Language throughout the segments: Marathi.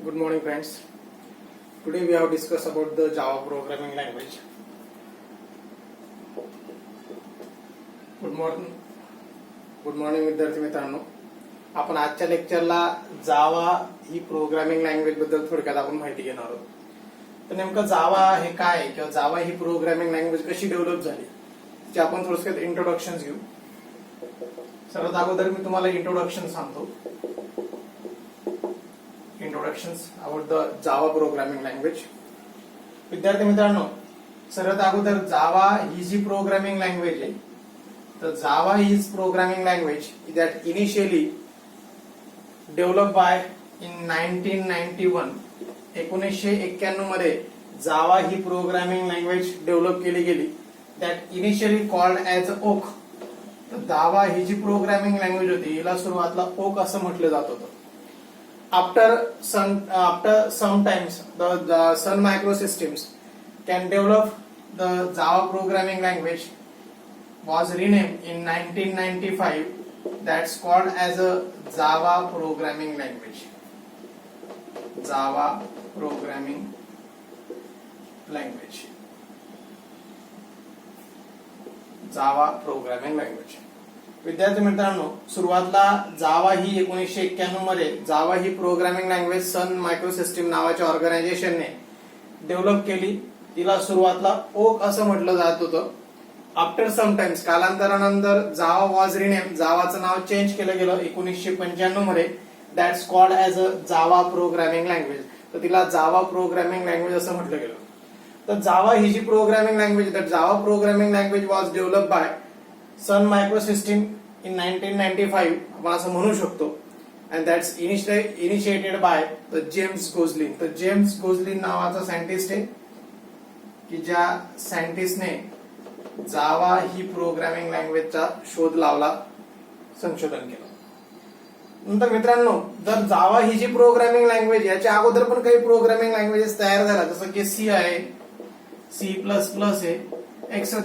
Good morning, friends. Today we have discussed about the Java programming language. Good morning विद्यार्थी मित्रांनो. आपण आजच्या लेक्चरला जावा ही प्रोग्रामिंग लँग्वेज बद्दल थोडक्यात आपण माहिती घेणार आहोत. तर नेमकं जावा हे काय किंवा जावा ही प्रोग्रामिंग लँग्वेज कशी डेव्हलप झाली ते आपण थोडक्यात इंट्रोडक्शन घेऊ. सर्वात अगोदर मी तुम्हाला इंट्रोडक्शन सांगतो. Introductions about the Java programming language. विद्यार्थी मित्रांनो, सर्वात अगोदर जावा ही जी प्रोग्रामिंग लँग्वेज आहे, तर Java is programming language that initially develop by in 1991. 1991 मध्ये जावा ही प्रोग्रामिंग लँग्वेज डेव्हलप केली गेली. That initially called as oak. तर जावा ही जी प्रोग्रामिंग लँग्वेज होती हिला सुरुवातीला ओक असं म्हटलं जात होतं. After sometimes the Sun Microsystems can develop the Java programming language was renamed in 1995. That's called as a Java programming language. Java programming language. Java programming language. विद्यार्थी मित्रांनो, सुरुवातीला जावा ही 1991 मध्ये जावा ही प्रोग्रामिंग लँग्वेज सन मायक्रोसिस्टीम नावाच्या ऑर्गनायझेशनने डेव्हलप केली. तिला सुरुवातीला ओक असं म्हटलं जात होतं. आफ्टर समटाइम्स कालांतरानंतर जावा वॉज रिनेम, जावाचं नाव चेंज केलं गेलं 1995 मध्ये. That's called as a Java programming language. तर तिला जावा प्रोग्रामिंग लँग्वेज असं म्हटलं गेलं. तर जावा ही जी प्रोग्रामिंग लँग्वेज, तर Java programming language was develop by Sun Microsystem in 1995 आपण असं म्हणू शकतो. And that's initiated by the James Gosling. तर जेम्स गोजलिन नावाचा सायंटिस्ट आहे की ज्या सायंटिस्टने जावा ही प्रोग्रामिंग लँग्वेजचा शोध लावला, संशोधन केलं. नंतर मित्रांनो, जर जावा ही जी प्रोग्रामिंग लँग्वेज, याच्या अगोदर पण काही प्रोग्रामिंग लँग्वेजेस तयार झाल्या, जसं की सी आहे, C++ आहे.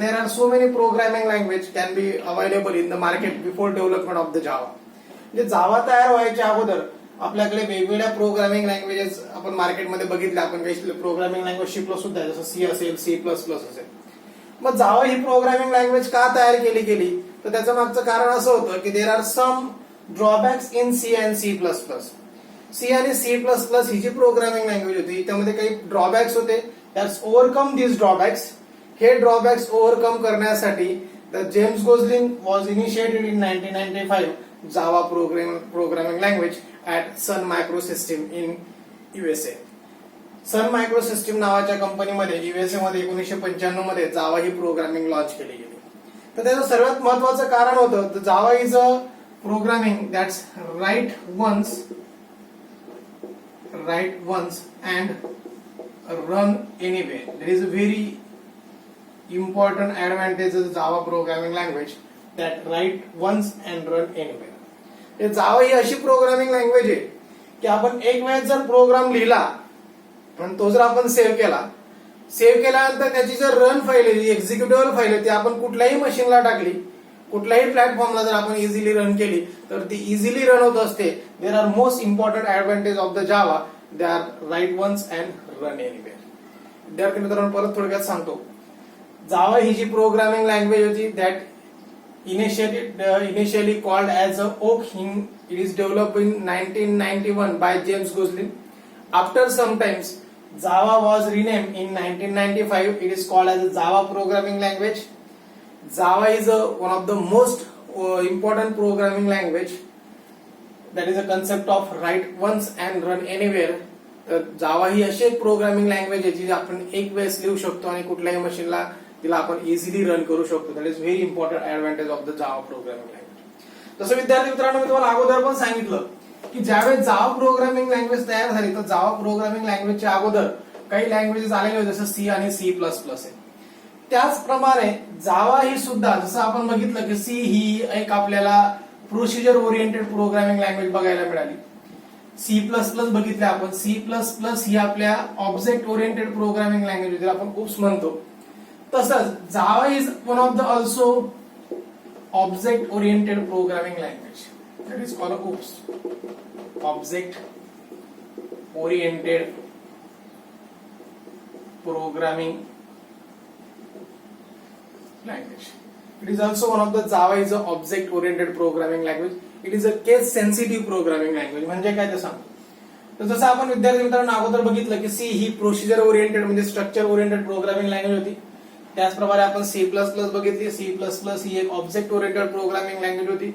There are so many programming language can be available in the market before development of the Java. म्हणजे जावा तयार व्हायच्या अगोदर आपल्याकडे वेगवेगळ्या प्रोग्रामिंग लँग्वेजेस आपण मार्केटमध्ये बघितल्या. आपण काही प्रोग्रामिंग लँग्वेज शिकलो सुद्धा, जसं सी असेल, C++ असेल. मग जावा ही प्रोग्रामिंग लँग्वेज का तयार केली गेली, तर त्याचं मागचं कारण असं होतं की there are some drawbacks in C and C++. C आणि C++ ही जी प्रोग्रामिंग लँग्वेज होती त्यामध्ये काही ड्रॉबॅक्स होते. That's overcome this drawbacks. हे ड्रॉबॅक्स ओव्हरकम करण्यासाठी the James Gosling was initiated in 1995 Java programming language at Sun Microsystem in USA. Sun Microsystem नावाच्या कंपनीमध्ये USA मध्ये 1995 मध्ये जावा ही प्रोग्रामिंग लॉन्च केली गेली. तर त्याचं सर्वात महत्वाचं कारण होतं Java is a programming that's write once and run anywhere. There is a very important advantage of Java programming language that write once and run anywhere. जावा ही अशी प्रोग्रामिंग लँग्वेज आहे की आपण एक वेळेस जर प्रोग्राम लिहिला आणि तो जर आपण सेव्ह केल्यानंतर त्याची जर रन फाईल आहे, एक्झिक्युटेबल फाईल आहे, ती आपण कुठल्याही मशीनला टाकली, कुठल्याही प्लॅटफॉर्मला जर आपण इझिली रन केली तर ती इझिली रन होत असते. There are most important advantage of the Java. They are write once and run anywhere. विद्यार्थी मित्रांनो, परत थोडक्यात सांगतो. जावा ही जी प्रोग्रामिंग लँग्वेज होती that initially called as a oak. It is develop in 1991 by James Gosling. After sometimes Java was rename in 1995. It is called as a Java programming language. Java is one of the most important programming language. That is a concept of write once and run anywhere. तर जावा ही अशी एक प्रोग्रामिंग लँग्वेज आहे जी आपण एक वेळेस लिहू शकतो आणि कुठल्याही मशीनला तिला आपण इझिली रन करू शकतो. That is very important advantage of the Java programming language. तसं विद्यार्थी मित्रांनो, मी तुम्हाला अगोदर पण सांगितलं की ज्यावेळेस जावा प्रोग्रामिंग लँग्वेज तयार झाली तर जावा प्रोग्रामिंग लँग्वेजच्या अगोदर काही लँग्वेजेस आलेले होते, जसं सी आणि C++ आहे. त्याचप्रमाणे जावा ही सुद्धा, जसं आपण बघितलं की सी ही एक आपल्याला प्रोसिजर ओरिएंटेड प्रोग्रामिंग लँग्वेज बघायला मिळाली. C++ बघितलं आपण. C++ ही आपल्या ऑब्जेक्ट ओरिएंटेड प्रोग्रामिंग लँग्वेज ज्याला आपण ओप्स म्हणतो. तसंच जावा is one of the also object oriented programming language. that is called OOPS, object oriented programming language. It is also one of the Java is a object oriented programming language. It is a case sensitive programming language. म्हणजे काय ते सांगतो. तर जसं आपण विद्यार्थी मित्रांनो अगोदर बघितलं की सी ही प्रोसिजर ओरिएंटेड म्हणजे स्ट्रक्चर ओरिएंटेड प्रोग्रामिंग लँग्वेज होती. त्याचप्रमाणे आपण सी प्लस प्लस बघितली. सी प्लस प्लस ही एक ऑब्जेक्ट ओरिएंटेड प्रोग्रामिंग लँग्वेज होती.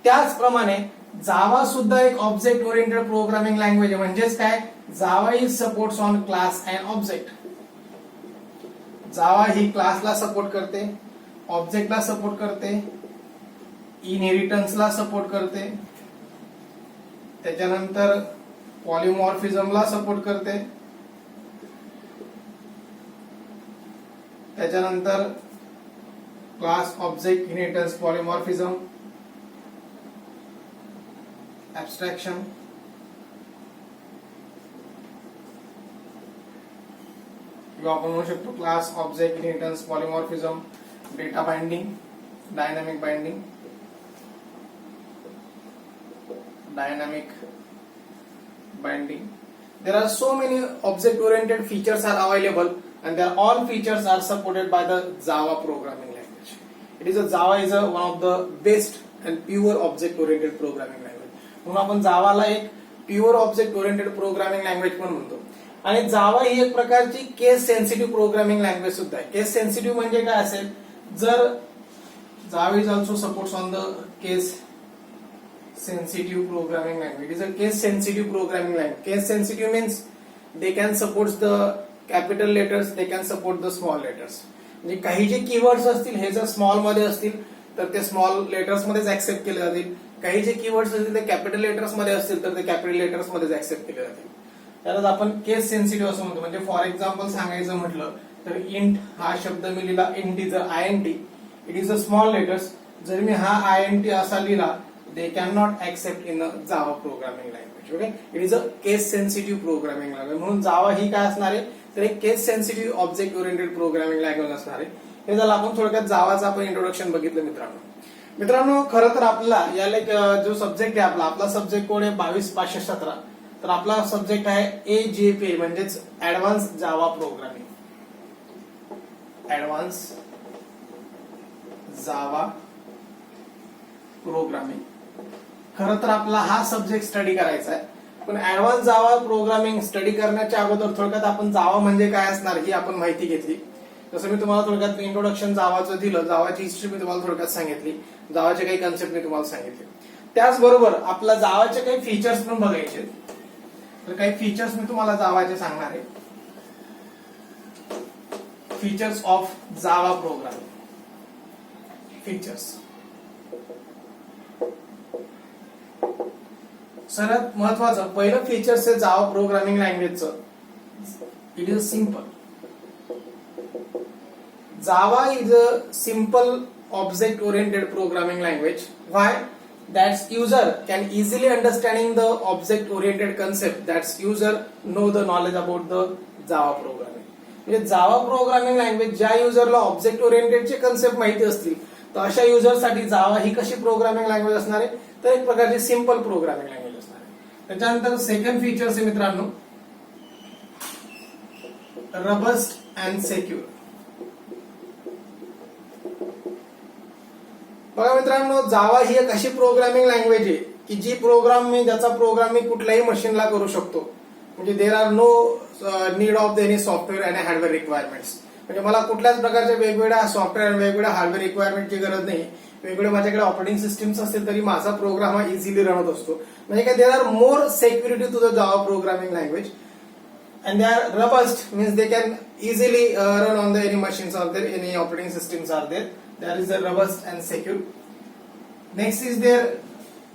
त्याचप्रमाणे जावा सुद्धा एक ऑब्जेक्ट ओरिएंटेड प्रोग्रामिंग लँग्वेज आहे. म्हणजेच काय, Java is supports on class and object. Java ही क्लासला सपोर्ट करते, ऑब्जेक्टला सपोर्ट करते, इनहेरिटन्सला सपोर्ट करते, त्याच्यानंतर पॉलिमॉर्फिझमला सपोर्ट करते, त्याच्यानंतर क्लास ऑब्जेक्ट इनहेरिटन्स पॉलिमॉर्फिझम ऍब्स्ट्रॅक्शन, किंवा आपण म्हणू शकतो class object inheritance polymorphism, data binding, dynamic binding, dynamic binding. There are so many object oriented features are available and they are all features are supported by the Java programming language. It is a Java is a one of the best and pure object oriented programming language. म्हणून आपण जावाला एक pure object oriented programming language पण म्हणतो. आणि जावा ही एक प्रकारची केस सेन्सिटिव्ह प्रोग्रामिंग लँग्वेज सुद्धा आहे. केस सेन्सिटिव्ह म्हणजे काय असेल, जर Java is also supports on the case sensitive programming language. It is a case sensitive programming language. Case sensitive means they can support the capital letters, they can support the small letters. म्हणजे काही जे कीवर्ड्स असतील हे जर स्मॉल मध्ये असतील तर ते स्मॉल लेटर्स मध्येच ऍक्सेप्ट केले जातील. काही जे कीवर्ड्स असतील ते कॅपिटल लेटर्स मध्ये असतील तर ते कॅपिटल लेटर्स मध्येच ऍक्सेप्ट केले जातील. त्यालाच आपण केस सेन्सिटिव्ह असं म्हणतो. म्हणजे फॉर एक्झाम्पल सांगायचं म्हटलं तर इंट हा शब्द मी लिहिला integer INT, it is a small letters. जर मी हा INT असा लिहिला they cannot accept in a Java programming language. Okay, it is a case sensitive programming language. म्हणून जावा ही काय असणार आहे तर एक case sensitive object oriented programming language असणार आहे. हे झालं आपण थोडक्यात जावाचं आपण इंट्रोडक्शन बघितलं मित्रांनो. खरं तर आपला याला जो सब्जेक्ट आहे आपला सब्जेक्ट कोड आहे 22-517. तर आपला सब्जेक्ट आहे AJP म्हणजेच advance Java programming. Advance Java programming. खरं तर आपला हा सब्जेक्ट स्टडी करायचा आहे. पण ऍडव्हान्स जावा प्रोग्रामिंग स्टडी करण्याच्या अगोदर थोडक्यात आपण जावा म्हणजे काय असणार ही आपण माहिती घेतली. जसं मी तुम्हाला थोडक्यात इंट्रोडक्शन जावाचं दिलं, जावाची हिस्ट्री मी तुम्हाला थोडक्यात सांगितली, जावाचे काही कन्सेप्ट मी तुम्हाला सांगितले. त्याचबरोबर आपला जावाचे काही फीचर्स पण बघायचे. तर काही फीचर्स मी तुम्हाला जावाचे सांगणार आहे. Features of Java programming. Features सर्वात महत्वाचं पहिलं फीचर्स आहे जावा प्रोग्रामिंग लँग्वेजचं. It is simple. Java is a simple object oriented programming language. Why? That's user can easily understanding the object oriented concept. That's user know the knowledge about the Java programming. म्हणजे जावा प्रोग्रामिंग लँग्वेज ज्या युजरला ऑब्जेक्ट ओरिएंटेडचे कन्सेप्ट माहिती असतील तर अशा युजरसाठी जावा ही कशी प्रोग्रामिंग लँग्वेज असणार आहे तर एक प्रकारची सिंपल प्रोग्रामिंग लँग्वेज असणार आहे. त्याच्यानंतर सेकंड फीचर्स आहे मित्रांनो रबस्ट अँड सेक्युअर. बघा मित्रांनो, जावा ही एक अशी प्रोग्रामिंग लँग्वेज आहे की ज्याचा प्रोग्राम मी कुठल्याही मशीनला करू शकतो. म्हणजे there are no need of any software and hardware requirements. म्हणजे मला कुठल्याच प्रकारच्या वेगवेगळ्या सॉफ्टवेअर आणि वेगवेगळ्या हार्डवेअर रिक्वायरमेंटची गरज नाही. वेगवेगळे माझ्याकडे ऑपरेटिंग सिस्टीम्स असतील तरी माझा प्रोग्राम हा इझिली रन होत असतो. म्हणजे काय, there are more security to the Java programming language and they are robust means they can easily run on the any machines are there, any operating systems are there. That is the robust and secure. Next is their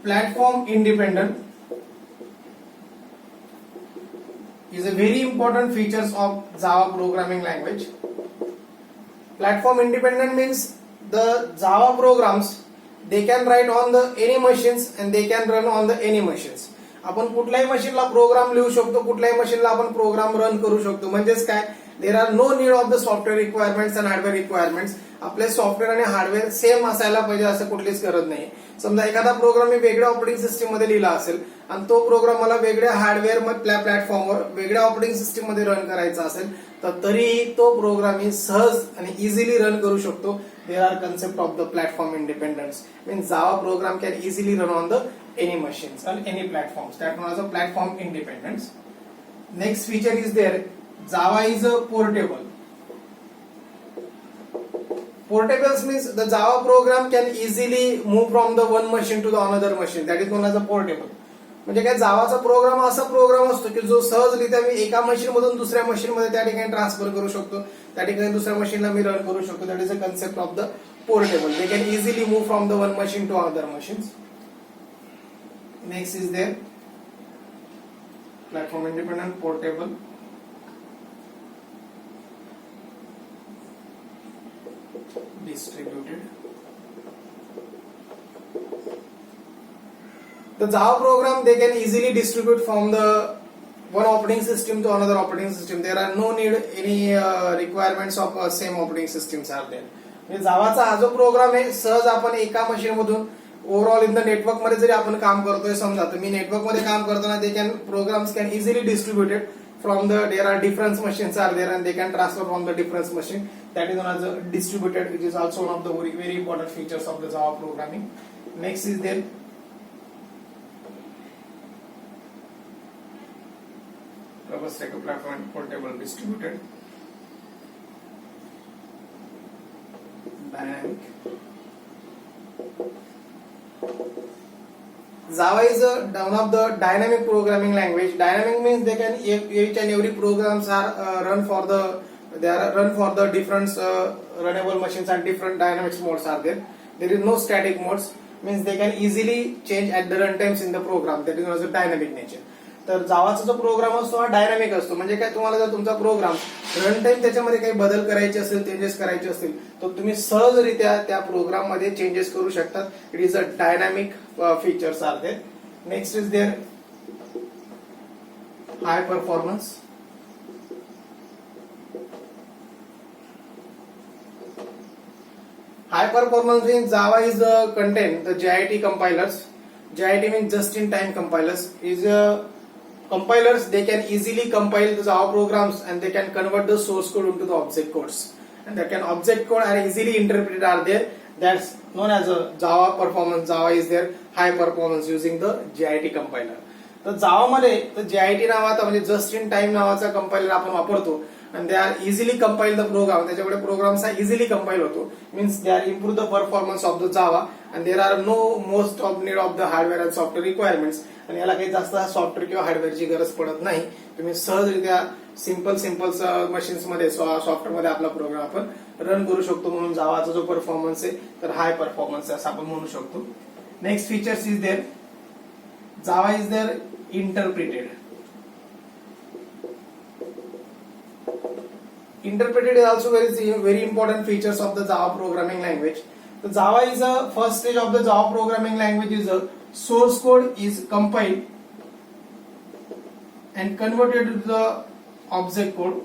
platform independent. Is a very important features of Java programming language. Platform independent means the Java programs they can write on the any machines and they can run on the any machines. आपण कुठल्याही मशीनला प्रोग्राम लिहू शकतो, कुठल्याही मशीनला आपण प्रोग्राम रन करू शकतो. म्हणजेच काय, there are no need of the software requirements and hardware requirements. आपले सॉफ्टवेअर आणि हार्डवेअर सेम असायला पाहिजे असं कुठलीच गरज नाही. समजा एखादा प्रोग्राम मी वेगळ्या ऑपरेटिंग सिस्टीम मध्ये लिहिला असेल आणि तो प्रोग्राम मला वेगळ्या हार्डवेअर प्लॅटफॉर्मवर वेगळ्या ऑपरेटिंग सिस्टीम मध्ये रन करायचा असेल तर तरीही तो प्रोग्राम मी सहज आणि इझिली रन करू शकतो. There are concept of the platform independence. Means Java program can easily run on the any machines on any platforms. That one is a platform independence. Next feature is there, Java is a portable. Portables means the Java program can easily move from the one machine to the another machine. That is known as a portable. म्हणजे काय, जावाचा प्रोग्राम असा प्रोग्राम असतो की जो सहजरित्या मी एका मशीन मधून दुसऱ्या मशीन मध्ये त्या ठिकाणी ट्रान्सफर करू शकतो, त्या ठिकाणी दुसऱ्या मशीनला मी रन करू शकतो. That is a concept of the portable. They can easily move from the one machine to other machines. Next is there platform independent, portable. Distributed. The Java program, they can easily distribute from the one operating system to another operating system. There are no need any requirements of same operating systems are there. म्हणजे जावाचा हा जो प्रोग्राम आहे सहज आपण एका मशीन मधून ओव्हरऑल इन द नेटवर्क मध्ये जरी आपण काम करतोय समजा, तर मी नेटवर्क मध्ये काम करताना they can programs can easily distributed from the there are difference machines are there and they can transfer from the difference machine. That is known as a distributed, which is also one of the very important features of the Java programming. Next is there Robust Stack Platform Portable Distributed. Dynamic. Java is one of the dynamic programming language. Dynamic means they can each and every programs are run for the different runnable machines and different dynamics modes are there. There is no static modes. Means they can easily change at the runtimes in the program. That is also dynamic nature. तर जावाचा जो प्रोग्राम असतो हा डायनामिक असतो. म्हणजे काय, तुम्हाला जर तुमचा प्रोग्राम रन टाइम त्याच्यामध्ये काही बदल करायचे असेल, चेंजेस करायचे असतील तर तुम्ही सहजरित्या त्या प्रोग्राम मध्ये चेंजेस करू शकतात. It is a dynamic features are there. Next is there high performance. High performance means Java is contain the JIT compilers. JIT means just in time compilers. Is compilers, they can easily compile the Java programs and they can convert the source code into the object codes. And that can object code are easily interpreted are there. That's known as a Java performance. Java is there high performance using the JIT compiler. तर जावा मध्ये तर JIT नावाचा म्हणजे जस्ट इन टाइम नावाचा कंपाइलर आपण वापरतो and they are easily compile the program. त्याच्यामुळे प्रोग्राम्स हा इझिली कंपाइल होतो. Means they are improve the performance of the Java and there are no most of need of the hardware and software requirements. आणि याला काही जास्त सॉफ्टवेअर किंवा हार्डवेअरची गरज पडत नाही. तुम्ही सहजरित्या सिंपल मशीन्स मध्ये सॉफ्टवेअर मध्ये आपला प्रोग्राम आपण रन करू शकतो. म्हणून जावाचा जो परफॉर्मन्स आहे तर हाय परफॉर्मन्स असं आपण म्हणू शकतो. Next features is there Java is there interpreted. Interpreted is also very important features of the Java programming language. The Java is a first stage of the Java programming language is a source code is compiled and converted to the object code.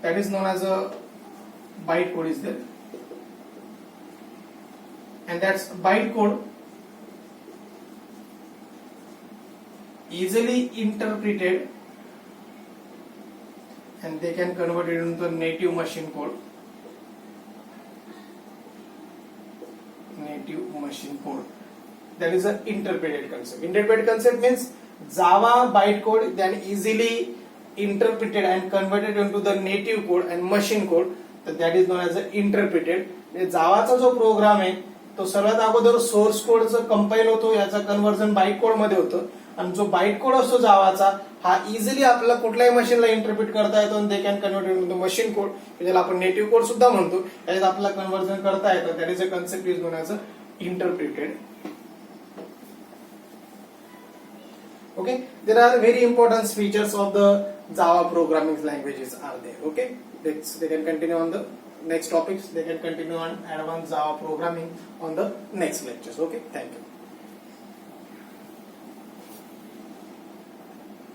That is known as a byte code is there. And that's byte code easily interpreted and they can convert it into native machine code. Native machine code. That is an interpreted concept. Interpreted concept means Java byte code then easily interpreted and converted into the native code and machine code. That is known as an interpreted. जावाचा जो प्रोग्राम आहे तो सर्वात अगोदर सोर्स कोडचं कंपाईल होतो, याचा कन्व्हर्जन बाईट कोड मध्ये होतं. आणि जो बाईट कोड असतो जावाचा हा इझिली आपल्याला कुठल्याही मशीनला इंटरप्रिट करता येतो आणि they can convert into machine code, ज्याला आपण नेटिव्ह कोड सुद्धा म्हणतो. त्याच्यात आपल्याला कन्व्हर्जन करता येतं. That is a concept is known as a interpreted. Okay, there are very important features of the Java programming languages are there. Okay, they can continue on the next topics. They can continue on advanced Java programming on the next lectures. Okay, thank you.